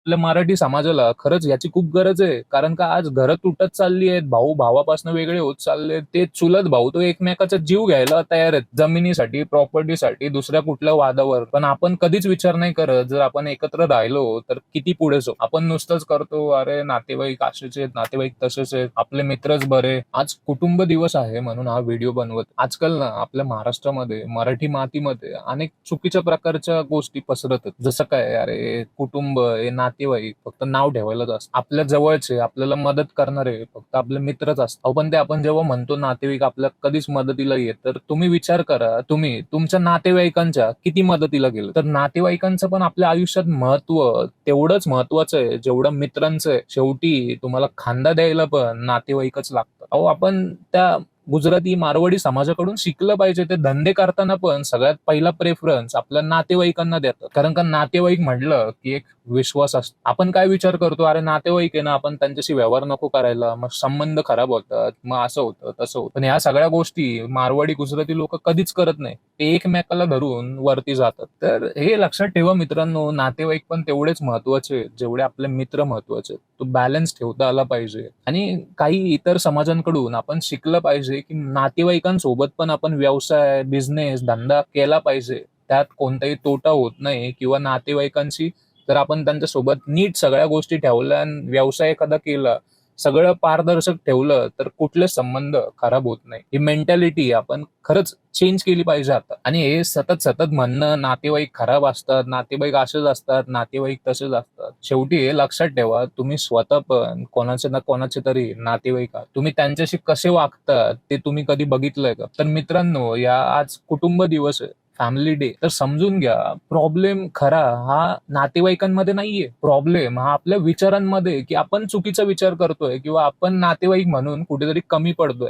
आपल्या मराठी समाजाला खरंच याची खूप गरज आहे. कारण का आज घरं तुटत चालली आहेत. भाऊ भावापासून वेगळे होत चाललेत. ते चुलत भाऊ तो एकमेकाचा जीव घ्यायला तयार आहेत. जमिनीसाठी, प्रॉपर्टीसाठी, दुसऱ्या कुठल्या वादावर. पण आपण कधीच विचार नाही करत, जर आपण एकत्र राहिलो तर किती पुढे जाऊ. आपण नुसतंच करतो, "अरे नातेवाईक असेच आहेत, नातेवाईक तसेच आहेत, आपले मित्रच बरे." आज कुटुंब दिवस आहे म्हणून हा व्हिडिओ बनवत. आजकाल ना आपल्या महाराष्ट्रामध्ये, मराठी मातीमध्ये अनेक चुकीच्या प्रकारच्या गोष्टी पसरत आहेत. जसं काय, अरे कुटुंब हे नातेवाईक फक्त नाव ठेवायलाच असतं. आपल्या जवळचे, आपल्याला मदत करणारे फक्त आपले मित्रच असतात. अहो पण ते आपण जेव्हा म्हणतो नातेवाईक आपल्या कधीच मदतीला येत, तर तुम्ही विचार करा, तुम्ही तुमच्या नातेवाईकांच्या किती मदतीला गेलं. तर नातेवाईकांचं पण आपल्या आयुष्यात महत्त्व तेवढंच महत्त्वाचं आहे, जेवढं मित्रांचं आहे. शेवटी तुम्हाला खांदा द्यायला पण नातेवाईकच लागतात. अहो आपण त्या गुजराती, मारवाडी समाजाकडून शिकलं पाहिजे. ते धंदे करताना पण सगळ्यात पहिला प्रेफरन्स आपल्या नातेवाईकांना देतात. कारण का नातेवाईक म्हटलं, की एक विश्वास असतो. आपण काय विचार करतो, "अरे नातेवाईक आहे ना, आपण त्यांच्याशी व्यवहार नको करायला, मग संबंध खराब होतात, मग असं होतं, तसं होतं." पण ह्या सगळ्या गोष्टी मारवाडी, गुजराती लोकं कधीच करत नाही. ते एकमेकाला धरून वरती जातात. तर हे लक्षात ठेवा मित्रांनो, नातेवाईक पण तेवढेच महत्त्वाचे आहेत, जेवढे आपले मित्र महत्त्वाचे आहेत. तो बॅलन्स ठेवता आला पाहिजे. आणि काही इतर समाजांकडून आपण शिकलं पाहिजे, की नातेवाईकांसोबत पण आपण व्यवसाय, बिझनेस, धंदा केला पाहिजे. त्यात कोणताही तोटा होत नाही किंवा नातेवाईकांशी जर आपण त्यांच्यासोबत नीट सगळ्या गोष्टी ठेवल्या आणि व्यवसाय एखादा केला, सगळं पारदर्शक ठेवलं, तर कुठलेच संबंध खराब होत नाही. ही मेंटॅलिटी आपण खरंच चेंज केली पाहिजे आता. आणि हे सतत म्हणणं नातेवाईक खराब असतात, नातेवाईक असेच असतात, नातेवाईक तसेच असतात. शेवटी हे लक्षात ठेवा, तुम्ही स्वतः पण कोणाचे ना कोणाचे तरी नातेवाईक आहात. तुम्ही त्यांच्याशी कसे वागतात ते तुम्ही कधी बघितलंय का? तर मित्रांनो, या आज कुटुंब दिवस आहे. Family day. तर समजून घ्या, प्रॉब्लेम खरा हा नातेवाईकांमध्ये नाहीये. प्रॉब्लेम हा आपल्या विचारांमध्ये, की आपण चुकीचा विचार करतोय किंवा आपण नातेवाईक म्हणून कुठेतरी कमी पडतोय.